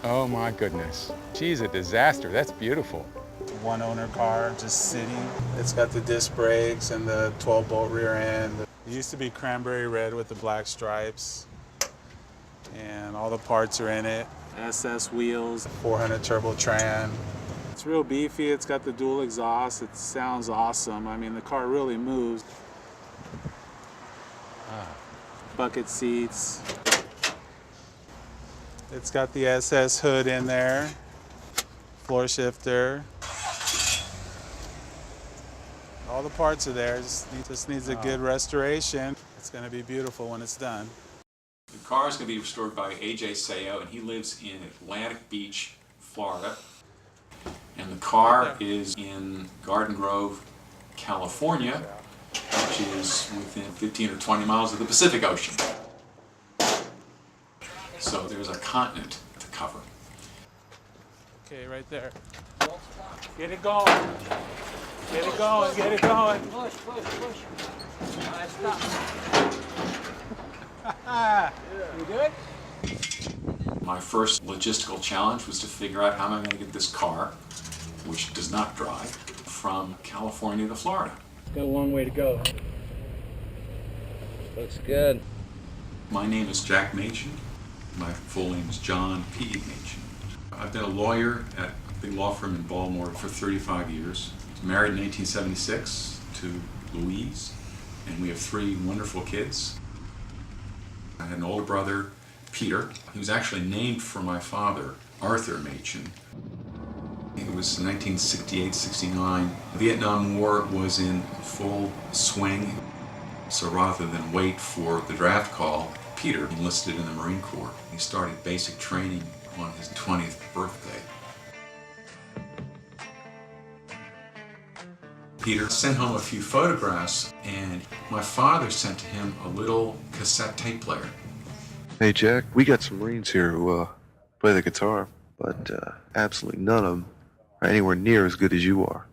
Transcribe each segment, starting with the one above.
Oh my goodness. Geez, a disaster. That's beautiful. One owner car just sitting. It's got the disc brakes and the 12-bolt rear end. It used to be cranberry red with the black stripes. And all the parts are in it. SS wheels, 400 turbo tran. It's real beefy. It's got the dual exhaust. It sounds awesome. I mean, the car really moves. Bucket seats. It's got the SS hood in there. Floor shifter. All the parts are there. Just needs a good restoration. It's going to be beautiful when it's done. The car is going to be restored by A.J. Sayo, and he lives in Atlantic Beach, Florida. And the car is in Garden Grove, California, which is within 15 or 20 miles of the Pacific Ocean. So there's a continent to cover. Okay, right there. Get it going. Get it going, get it going. Push. All right, stop. You good? My first logistical challenge was to figure out how am I going to get this car, which does not drive, from California to Florida. Got a long way to go. Looks good. My name is Jack Machen. My full name is John P. Machen. I've been a lawyer at a big law firm in Baltimore for 35 years. I was married in 1976 to Louise, and we have 3 wonderful kids. I had an older brother, Peter. He was actually named for my father, Arthur Machen. It was 1968-69. The Vietnam War was in full swing, so rather than wait for the draft call, Peter enlisted in the Marine Corps. He started basic training on his 20th birthday. Peter sent home a few photographs, and my father sent to him a little cassette tape player. Hey Jack, we got some Marines here who play the guitar, but absolutely none of them are anywhere near as good as you are.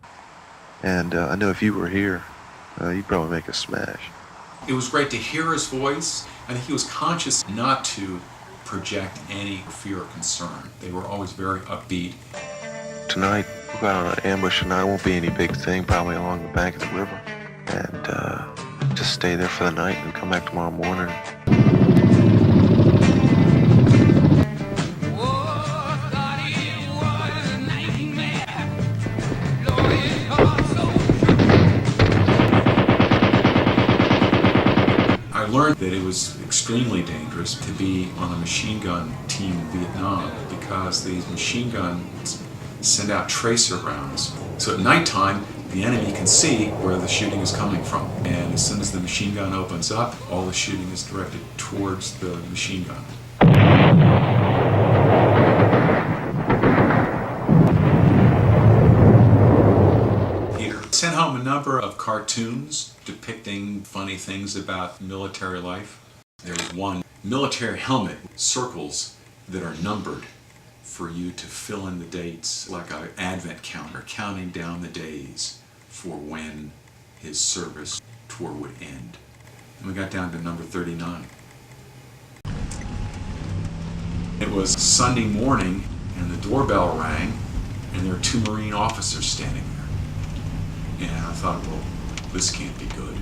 And I know if you were here, you'd probably make a smash. It was great to hear his voice. I think he was conscious not to project any fear or concern. They were always very upbeat. Tonight, we got on an ambush tonight. It won't be any big thing, probably along the bank of the river. And just stay there for the night and come back tomorrow morning. I learned that it was extremely dangerous to be on a machine gun team in Vietnam because these machine guns send out tracer rounds. So at nighttime, the enemy can see where the shooting is coming from. And as soon as the machine gun opens up, all the shooting is directed towards the machine gun. Peter sent home a number of cartoons depicting funny things about military life. There was one military helmet, circles that are numbered for you to fill in the dates, like an advent counter, counting down the days for when his service tour would end. And we got down to number 39. It was Sunday morning, and the doorbell rang, and there were 2 Marine officers standing there. And I thought, well, this can't be good.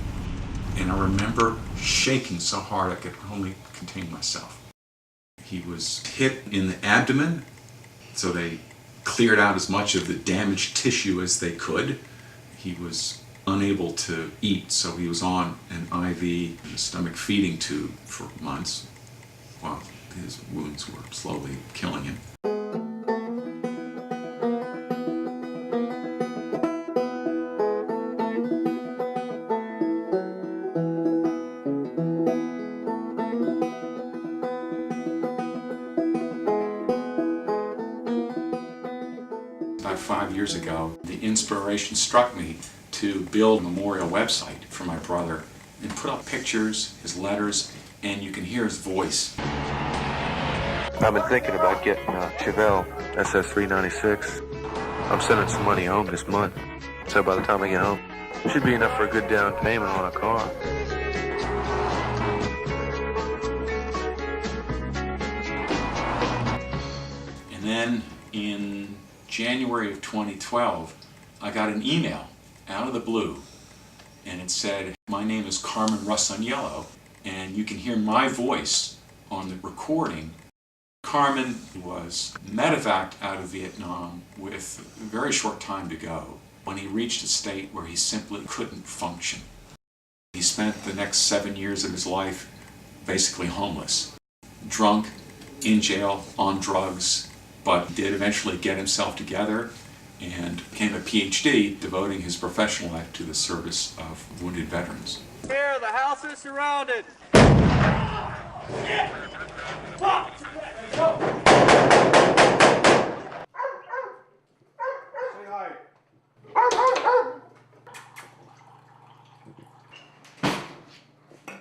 And I remember shaking so hard I could only contain myself. He was hit in the abdomen, so they cleared out as much of the damaged tissue as they could. He was unable to eat, so he was on an IV and a stomach feeding tube for months while his wounds were slowly killing him. About 5 years ago, the inspiration struck me to build a memorial website for my brother and put up pictures, his letters, and you can hear his voice. I've been thinking about getting a Chevelle SS396. I'm sending some money home this month, so by the time I get home, it should be enough for a good down payment on a car. And And then in January of 2012, I got an email out of the blue, and it said, "My name is Carmen Rossaniello, and you can hear my voice on the recording." Carmen was medevaced out of Vietnam with a very short time to go when he reached a state where he simply couldn't function. He spent the next 7 years of his life basically homeless, drunk, in jail, on drugs, but did eventually get himself together and became a PhD, devoting his professional life to the service of wounded veterans. Here, the house is surrounded.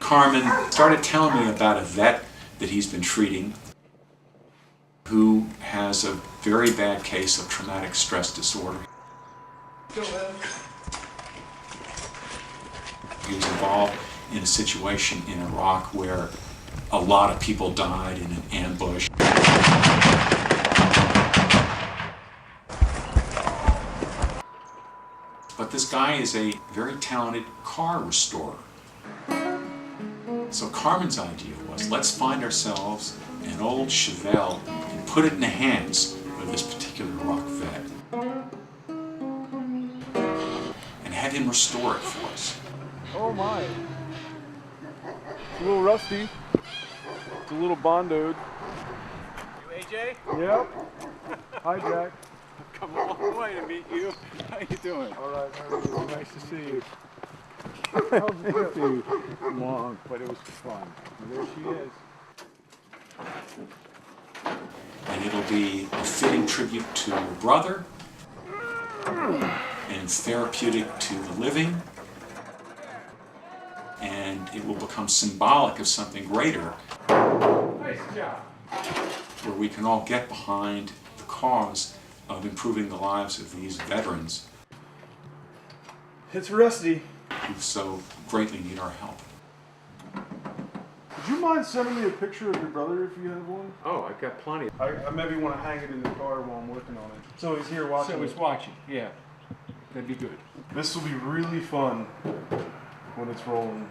Carmen started telling me about a vet that he's been treating who has a very bad case of traumatic stress disorder. He was involved in a situation in Iraq where a lot of people died in an ambush. But this guy is a very talented car restorer. So Carmen's idea was, let's find ourselves an old Chevelle and put it in the hands of this particular Iraq vet and have him restore it for us. Oh my. It's a little rusty. It's a little bondoed. You AJ? Yep. Hi, Jack. Come a long way to meet you. How you doing? All right, how are you? Nice to see you. How's you? Long, but it was fun. There she is. And it'll be a fitting tribute to your brother and therapeutic to the living, and it will become symbolic of something greater. Nice job. Where we can all get behind the cause of improving the lives of these veterans It's rusty. who so greatly need our help. Would you mind sending me a picture of your brother if you have one? Oh, I've got plenty. I maybe want to hang it in the car while I'm working on it. So he's here watching. So he's watching, yeah. That'd be good. This will be really fun when it's rolling.